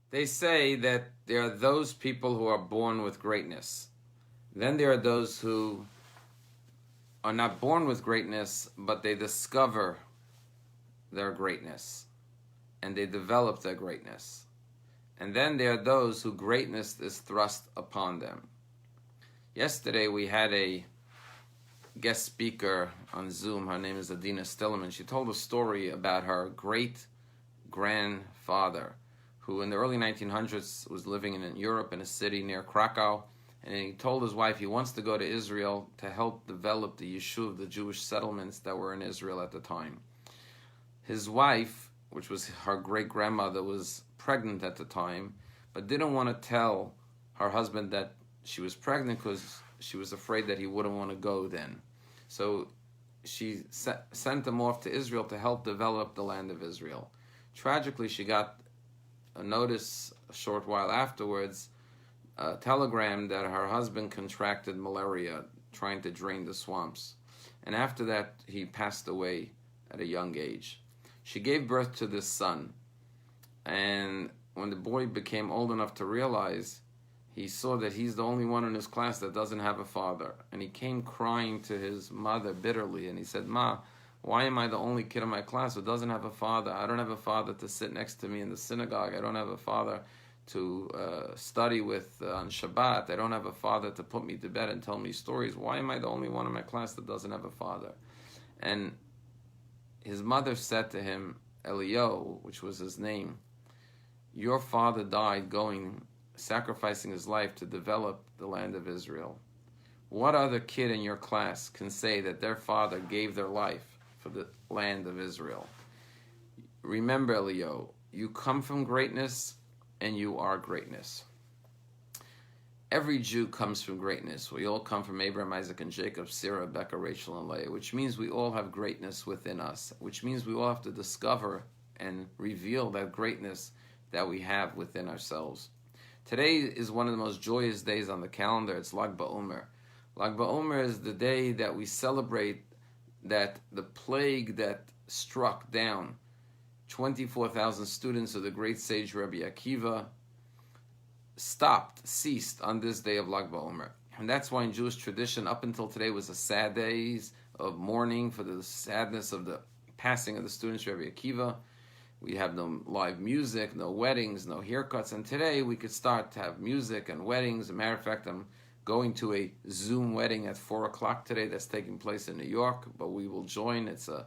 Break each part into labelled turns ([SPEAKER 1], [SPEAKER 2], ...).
[SPEAKER 1] They say that there are those people who are born with greatness. Then there are those who are not born with greatness, but they discover their greatness and they develop their greatness. And then there are those who greatness is thrust upon them. Yesterday we had a guest speaker on Zoom. Her name is Adina Stilleman. She told a story about her great-grandfather who in the early 1900s was living in Europe in a city near Krakow. And he told his wife he wants to go to Israel to help develop the Yishuv, the Jewish settlements that were in Israel at the time. His wife, which was her great-grandmother, was pregnant at the time, but didn't want to tell her husband that she was pregnant because she was afraid that he wouldn't want to go then. So she sent him off to Israel to help develop the land of Israel. Tragically, she got a notice a short while afterwards, a telegram that her husband contracted malaria trying to drain the swamps. And after that, he passed away at a young age. She gave birth to this son. And when the boy became old enough to realize, he saw that he's the only one in his class that doesn't have a father. And he came crying to his mother bitterly. And he said, "Ma, why am I the only kid in my class who doesn't have a father? I don't have a father to sit next to me in the synagogue. I don't have a father to study with on Shabbat. I don't have a father to put me to bed and tell me stories. Why am I the only one in my class that doesn't have a father?" And his mother said to him, Elio, which was his name, "Your father died sacrificing his life to develop the land of Israel. What other kid in your class can say that their father gave their life for the land of Israel? Remember, Elio, you come from greatness and you are greatness." Every Jew comes from greatness. We all come from Abraham, Isaac, and Jacob, Sarah, Rebecca, Rachel, and Leah, which means we all have greatness within us, which means we all have to discover and reveal that greatness that we have within ourselves. Today is one of the most joyous days on the calendar. It's Lag BaOmer. Lag BaOmer is the day that we celebrate that the plague that struck down 24,000 students of the great sage Rabbi Akiva ceased on this day of Lag BaOmer. And that's why in Jewish tradition, up until today, was a sad days of mourning for the sadness of the passing of the students of Rabbi Akiva. We have no live music, no weddings, no haircuts. And today we could start to have music and weddings. As a matter of fact, I'm going to a Zoom wedding at 4 o'clock today that's taking place in New York, but we will join. It's a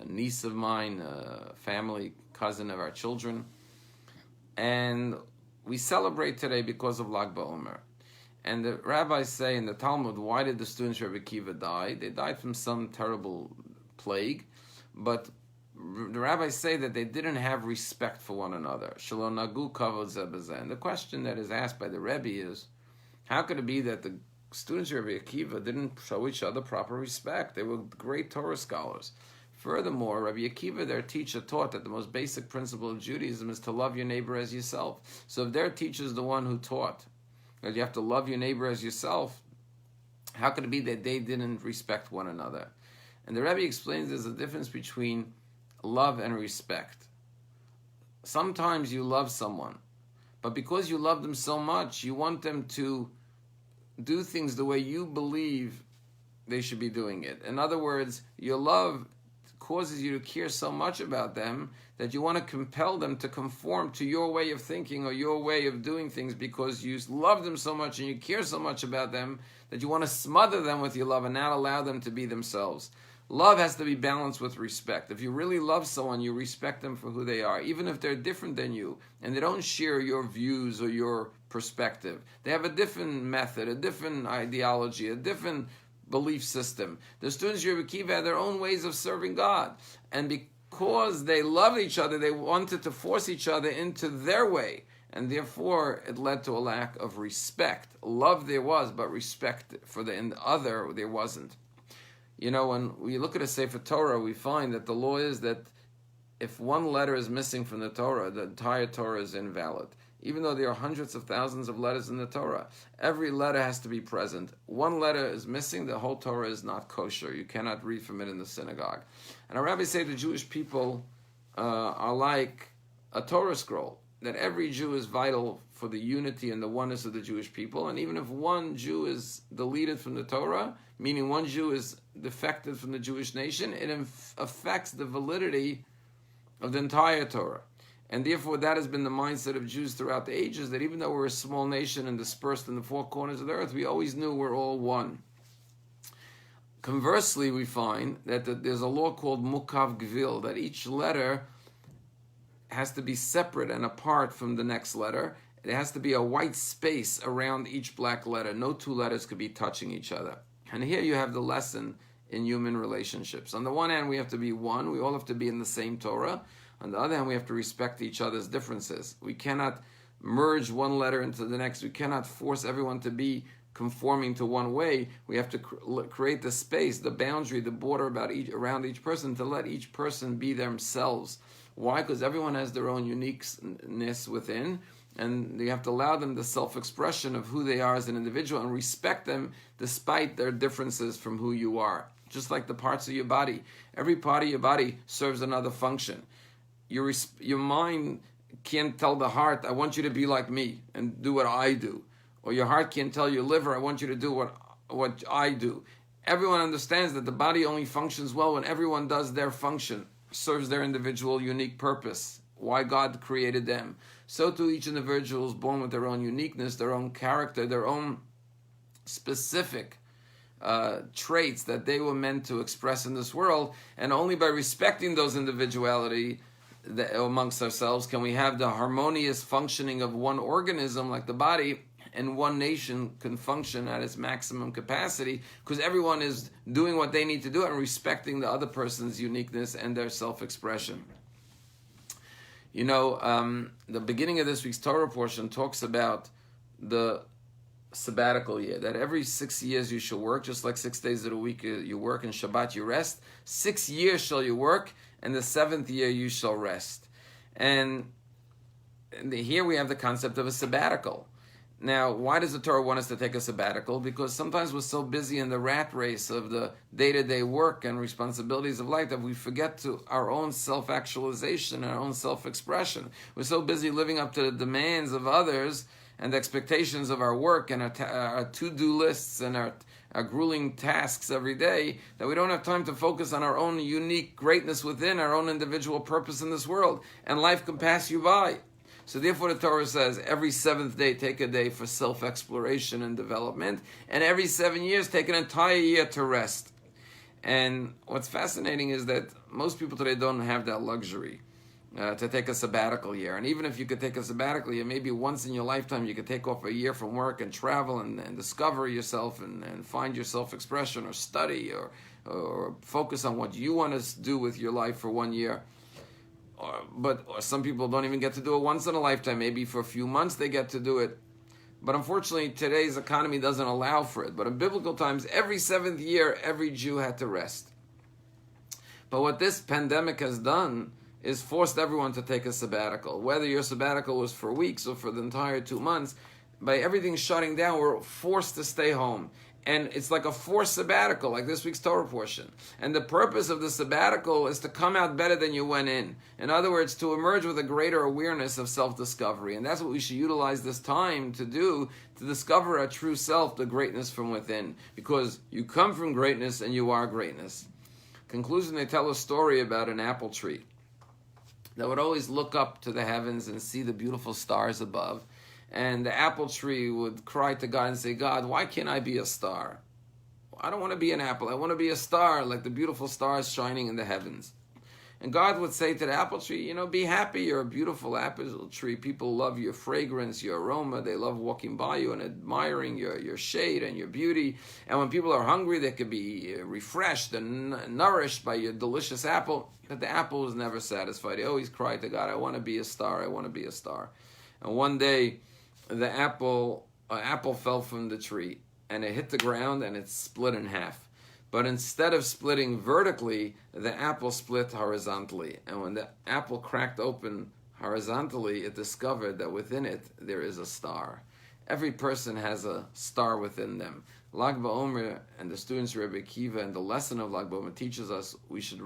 [SPEAKER 1] niece of mine, a family cousin of our children. And we celebrate today because of Lag BaOmer. And the rabbis say in the Talmud, why did the students of Rabbi Akiva die? They died from some terrible plague, but the rabbis say that they didn't have respect for one another. Shelo nagu kavod zeh b'zeh. And the question that is asked by the Rebbe is, how could it be that the students of Rabbi Akiva didn't show each other proper respect? They were great Torah scholars. Furthermore, Rabbi Akiva, their teacher, taught that the most basic principle of Judaism is to love your neighbor as yourself. So if their teacher is the one who taught that you have to love your neighbor as yourself, how could it be that they didn't respect one another? And the Rebbe explains there's a difference between love and respect. Sometimes you love someone, but because you love them so much, you want them to do things the way you believe they should be doing it. In other words, your love causes you to care so much about them that you want to compel them to conform to your way of thinking or your way of doing things because you love them so much and you care so much about them that you want to smother them with your love and not allow them to be themselves. Love has to be balanced with respect. If you really love someone, you respect them for who they are, even if they're different than you and they don't share your views or your perspective. They have a different method, a different ideology, a different belief system. The students of Rabbi Akiva had their own ways of serving God. And because they loved each other, they wanted to force each other into their way. And therefore, it led to a lack of respect. Love there was, but respect for the other there wasn't. You know, when we look at a Sefer Torah, we find that the law is that if one letter is missing from the Torah, the entire Torah is invalid. Even though there are hundreds of thousands of letters in the Torah, every letter has to be present. One letter is missing, the whole Torah is not kosher. You cannot read from it in the synagogue. And our rabbis say the Jewish people are like a Torah scroll. that every Jew is vital for the unity and the oneness of the Jewish people. And even if one Jew is deleted from the Torah, meaning one Jew is defected from the Jewish nation, it affects the validity of the entire Torah. And therefore, that has been the mindset of Jews throughout the ages, that even though we're a small nation and dispersed in the four corners of the earth, we always knew we're all one. Conversely, we find that there's a law called Mukav Gvil, that each letter has to be separate and apart from the next letter. There has to be a white space around each black letter. No two letters could be touching each other. And here you have the lesson in human relationships. On the one hand, we have to be one. We all have to be in the same Torah. On the other hand, we have to respect each other's differences. We cannot merge one letter into the next. We cannot force everyone to be conforming to one way. We have to create the space, the boundary, the border around each person to let each person be themselves. Why? Because everyone has their own uniqueness within, and you have to allow them the self-expression of who they are as an individual and respect them despite their differences from who you are. Just like the parts of your body. Every part of your body serves another function. Your mind can't tell the heart, I want you to be like me and do what I do. Or your heart can't tell your liver, I want you to do what I do. Everyone understands that the body only functions well when everyone does their function, serves their individual unique purpose, why God created them. So too each individual is born with their own uniqueness, their own character, their own specific traits that they were meant to express in this world, and only by respecting those individuality amongst ourselves can we have the harmonious functioning of one organism like the body, and one nation can function at its maximum capacity because everyone is doing what they need to do and respecting the other person's uniqueness and their self-expression. You know, the beginning of this week's Torah portion talks about the sabbatical year, that every 6 years you shall work, just like 6 days of the week you work and Shabbat you rest. 6 years shall you work, and the 7th year you shall rest. And here we have the concept of a sabbatical. Now, why does the Torah want us to take a sabbatical? Because sometimes we're so busy in the rat race of the day-to-day work and responsibilities of life that we forget to our own self-actualization, our own self-expression. We're so busy living up to the demands of others and the expectations of our work and our to-do lists and our grueling tasks every day that we don't have time to focus on our own unique greatness within, our own individual purpose in this world. And life can pass you by. So therefore the Torah says every 7th day take a day for self-exploration and development, and every 7 years take an entire year to rest. And what's fascinating is that most people today don't have that luxury to take a sabbatical year. And even if you could take a sabbatical year, maybe once in your lifetime you could take off a year from work and travel and discover yourself and find your self-expression or study or focus on what you want to do with your life for 1 year. But some people don't even get to do it once in a lifetime. Maybe for a few months they get to do it. But unfortunately, today's economy doesn't allow for it. But in biblical times, every 7th year, every Jew had to rest. But what this pandemic has done is forced everyone to take a sabbatical. Whether your sabbatical was for weeks or for the entire 2 months, by everything shutting down, we're forced to stay home. And it's like a forced sabbatical, like this week's Torah portion. And the purpose of the sabbatical is to come out better than you went in. In other words, to emerge with a greater awareness of self-discovery. And that's what we should utilize this time to do, to discover our true self, the greatness from within. Because you come from greatness and you are greatness. Conclusion, they tell a story about an apple tree that would always look up to the heavens and see the beautiful stars above. And the apple tree would cry to God and say, God, why can't I be a star? I don't want to be an apple. I want to be a star, like the beautiful stars shining in the heavens. And God would say to the apple tree, be happy. You're a beautiful apple tree. People love your fragrance, your aroma. They love walking by you and admiring your shade and your beauty. And when people are hungry, they could be refreshed and nourished by your delicious apple. But the apple was never satisfied. He always cried to God, I want to be a star. I want to be a star. And one day, the apple fell from the tree and it hit the ground and it split in half. But instead of splitting vertically, the apple split horizontally. And when the apple cracked open horizontally, it discovered that within it there is a star. Every person has a star within them. Lag BaOmer and the students of Rabbi Akiva and the lesson of Lag BaOmer teaches us we should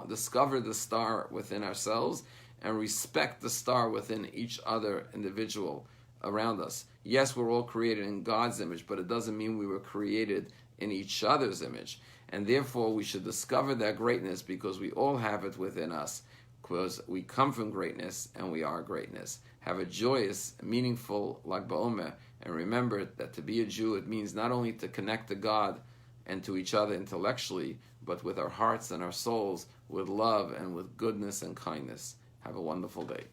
[SPEAKER 1] discover the star within ourselves and respect the star within each other individual around us. Yes, we're all created in God's image, but it doesn't mean we were created in each other's image. And therefore, we should discover that greatness because we all have it within us, because we come from greatness and we are greatness. Have a joyous, meaningful Lag BaOmer, and remember that to be a Jew, it means not only to connect to God and to each other intellectually, but with our hearts and our souls, with love and with goodness and kindness. Have a wonderful day.